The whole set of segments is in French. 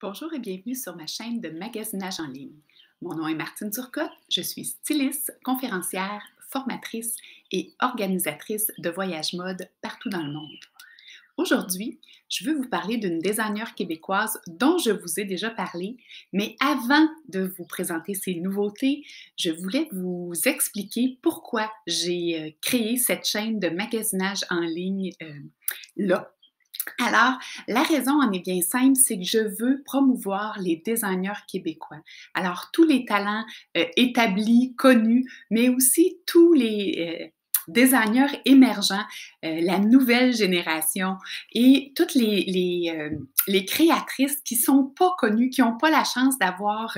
Bonjour et bienvenue sur ma chaîne de magasinage en ligne. Mon nom est Martine Turcotte, je suis styliste, conférencière, formatrice et organisatrice de voyages mode partout dans le monde. Aujourd'hui, je veux vous parler d'une designer québécoise dont je vous ai déjà parlé, mais avant de vous présenter ces nouveautés, je voulais vous expliquer pourquoi j'ai créé cette chaîne de magasinage en ligne là. Alors, la raison en est bien simple, c'est que je veux promouvoir les designers québécois. Alors, tous les talents établis, connus, mais aussi tous les designers émergents, la nouvelle génération et toutes les créatrices qui sont pas connues, qui n'ont pas la chance d'avoir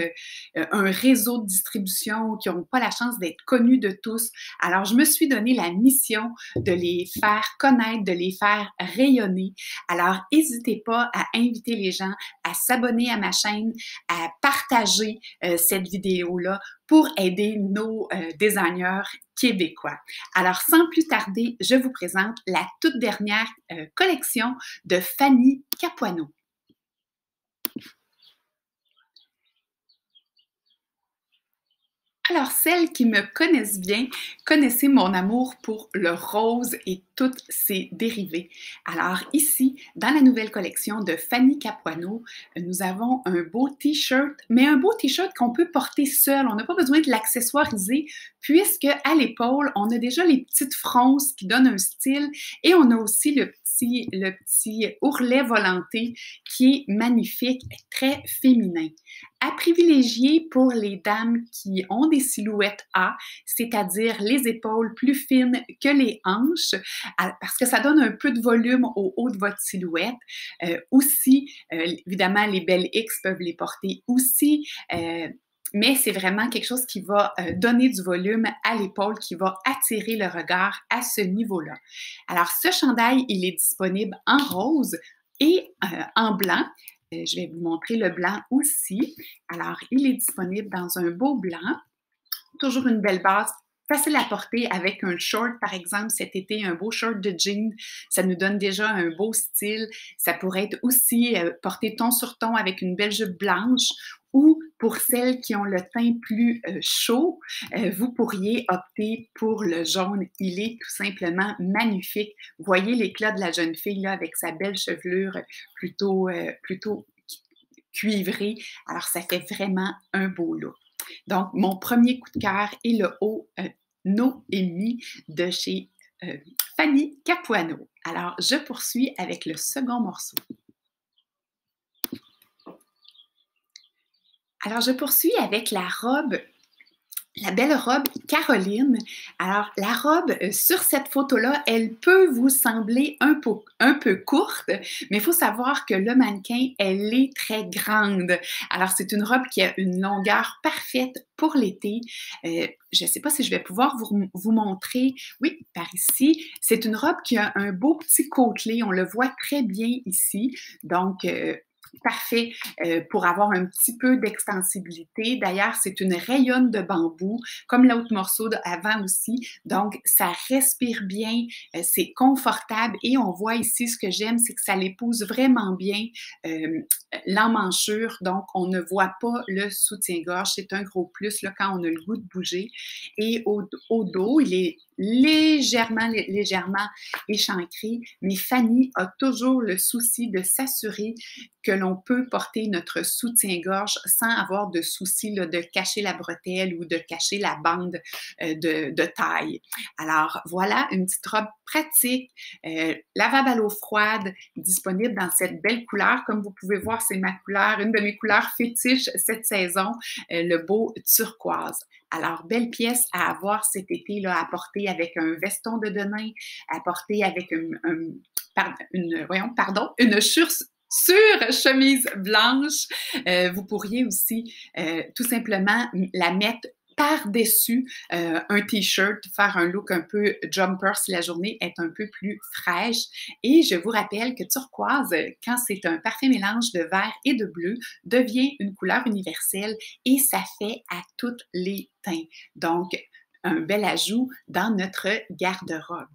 un réseau de distribution, qui n'ont pas la chance d'être connues de tous. Alors, je me suis donné la mission de les faire connaître, de les faire rayonner. Alors, n'hésitez pas à inviter les gens à s'abonner à ma chaîne, à partager cette vidéo-là pour aider nos designers québécois. Alors, sans plus tarder, je vous présente la toute dernière collection de Fanny Capuano. Alors, celles qui me connaissent bien, connaissez mon amour pour le rose et toutes ses dérivés. Alors ici, dans la nouvelle collection de Fanny Capuano, nous avons un beau t-shirt, mais un beau t-shirt qu'on peut porter seul. On n'a pas besoin de l'accessoiriser puisque à l'épaule, on a déjà les petites fronces qui donnent un style et on a aussi le petit ourlet volanté qui est magnifique, très féminin. À privilégier pour les dames qui ont des silhouettes A, c'est-à-dire les épaules plus fines que les hanches, parce que ça donne un peu de volume au haut de votre silhouette. Évidemment, les belles X peuvent les porter aussi. Mais c'est vraiment quelque chose qui va donner du volume à l'épaule, qui va attirer le regard à ce niveau-là. Alors, ce chandail, il est disponible en rose et en blanc. Je vais vous montrer le blanc aussi. Alors, il est disponible dans un beau blanc. Toujours une belle base, facile à porter avec un short, par exemple, cet été, un beau short de jean. Ça nous donne déjà un beau style. Ça pourrait être aussi porté ton sur ton avec une belle jupe blanche ou pour celles qui ont le teint plus chaud, vous pourriez opter pour le jaune. Il est tout simplement magnifique. Voyez l'éclat de la jeune fille là, avec sa belle chevelure plutôt cuivrée. Alors, ça fait vraiment un beau look. Donc, mon premier coup de cœur est le haut Noémie de chez Fanny Capuano. Alors, je poursuis avec le second morceau. Alors, je poursuis avec la belle robe Caroline. Alors, la robe sur cette photo-là, elle peut vous sembler un peu courte, mais il faut savoir que le mannequin, elle est très grande. Alors, c'est une robe qui a une longueur parfaite pour l'été. Je ne sais pas si je vais pouvoir vous montrer. Oui, par ici. C'est une robe qui a un beau petit côtelé. On le voit très bien ici. Donc, parfait pour avoir un petit peu d'extensibilité. D'ailleurs, c'est une rayonne de bambou, comme l'autre morceau avant aussi. Donc, ça respire bien, c'est confortable et on voit ici, ce que j'aime, c'est que ça l'épouse vraiment bien l'emmanchure. Donc, on ne voit pas le soutien-gorge. C'est un gros plus là, quand on a le goût de bouger. Et au dos, il est légèrement échancré, mais Fanny a toujours le souci de s'assurer que l'on peut porter notre soutien-gorge sans avoir de souci là, de cacher la bretelle ou de cacher la bande de taille. Alors, voilà une petite robe pratique, lavable à l'eau froide, disponible dans cette belle couleur. Comme vous pouvez voir, c'est ma couleur, une de mes couleurs fétiches cette saison, le beau turquoise. Alors, belle pièce à avoir cet été, là, à porter avec un veston de denim, à porter avec une sur-chemise blanche. Vous pourriez aussi tout simplement la mettre par-dessus un t-shirt, faire un look un peu jumper si la journée est un peu plus fraîche. Et je vous rappelle que turquoise, quand c'est un parfait mélange de vert et de bleu, devient une couleur universelle et ça fait à tous les teints. Donc, un bel ajout dans notre garde-robe.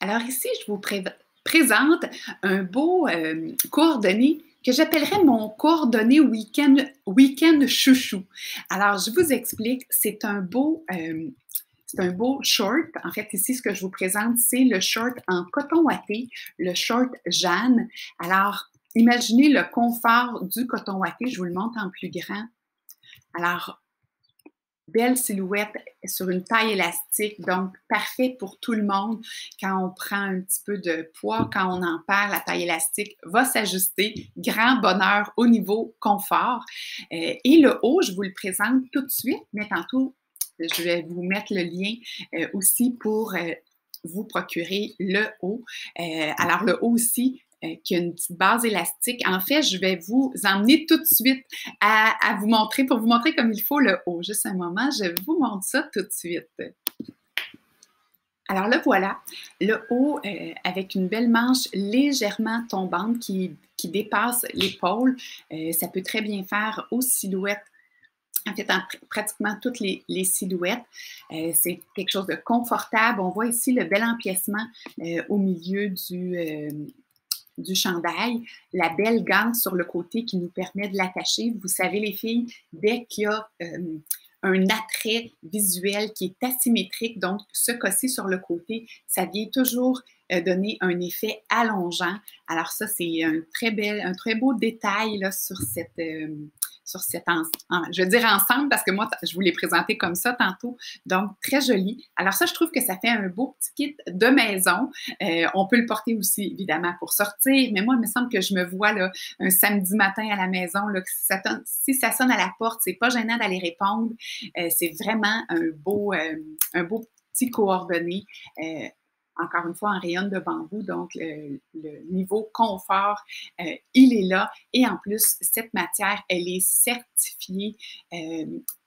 Alors ici, je vous présente un beau coordonné que j'appellerais mon coordonné week-end chouchou. Alors, je vous explique, c'est un beau short. En fait, ici, ce que je vous présente, c'est le short en coton watté, le short Jeanne. Alors, imaginez le confort du coton watté. Je vous le montre en plus grand. Alors, belle silhouette sur une taille élastique, donc parfait pour tout le monde. Quand on prend un petit peu de poids, quand on en perd, la taille élastique va s'ajuster. Grand bonheur au niveau confort. Et le haut, je vous le présente tout de suite, mais tantôt, je vais vous mettre le lien aussi pour vous procurer le haut. Alors, le haut aussi, qui a une petite base élastique. En fait, je vais vous emmener tout de suite à vous montrer, pour vous montrer comme il faut le haut. Juste un moment, je vous montre ça tout de suite. Alors le voilà, le haut avec une belle manche légèrement tombante qui dépasse l'épaule. Ça peut très bien faire aux silhouettes. En fait, pratiquement toutes les silhouettes. C'est quelque chose de confortable. On voit ici le bel empiècement au milieu du chandail, la belle gante sur le côté qui nous permet de l'attacher. Vous savez, les filles, dès qu'il y a un attrait visuel qui est asymétrique, donc se cosser sur le côté, ça vient toujours donner un effet allongeant. Alors ça, c'est un très beau détail là, sur je veux dire ensemble parce que moi, je vous l'ai présenté comme ça tantôt, donc très joli. Alors ça, je trouve que ça fait un beau petit kit de maison. On peut le porter aussi, évidemment, pour sortir, mais moi, il me semble que je me vois là, un samedi matin à la maison, là, que si ça sonne à la porte, c'est pas gênant d'aller répondre. C'est vraiment un beau petit coordonné. Encore une fois, en rayon de bambou, donc le niveau confort, il est là. Et en plus, cette matière, elle est certifiée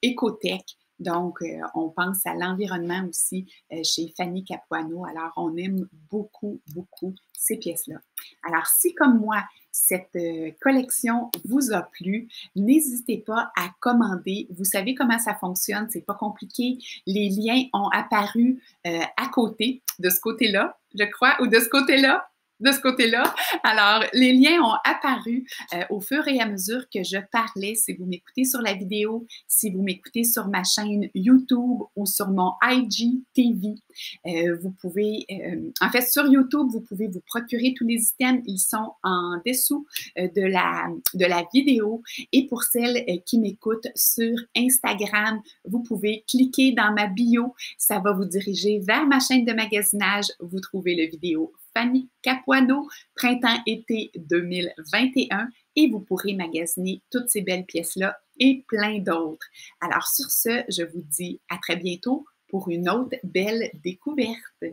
Écotech. Donc, on pense à l'environnement aussi chez Fanny Capuano. Alors, on aime beaucoup, beaucoup ces pièces-là. Alors, si comme moi, cette collection vous a plu, n'hésitez pas à commander. Vous savez comment ça fonctionne, c'est pas compliqué. Les liens ont apparu à côté, de ce côté-là, je crois, ou de ce côté-là. De ce côté-là. Alors, les liens ont apparu au fur et à mesure que je parlais. Si vous m'écoutez sur la vidéo, si vous m'écoutez sur ma chaîne YouTube ou sur mon IGTV, vous pouvez, en fait, sur YouTube, vous pouvez vous procurer tous les items. Ils sont en dessous de la vidéo. Et pour celles qui m'écoutent sur Instagram, vous pouvez cliquer dans ma bio. Ça va vous diriger vers ma chaîne de magasinage. Vous trouvez la vidéo Fanny Capuano, printemps-été 2021, et vous pourrez magasiner toutes ces belles pièces-là et plein d'autres. Alors sur ce, je vous dis à très bientôt pour une autre belle découverte.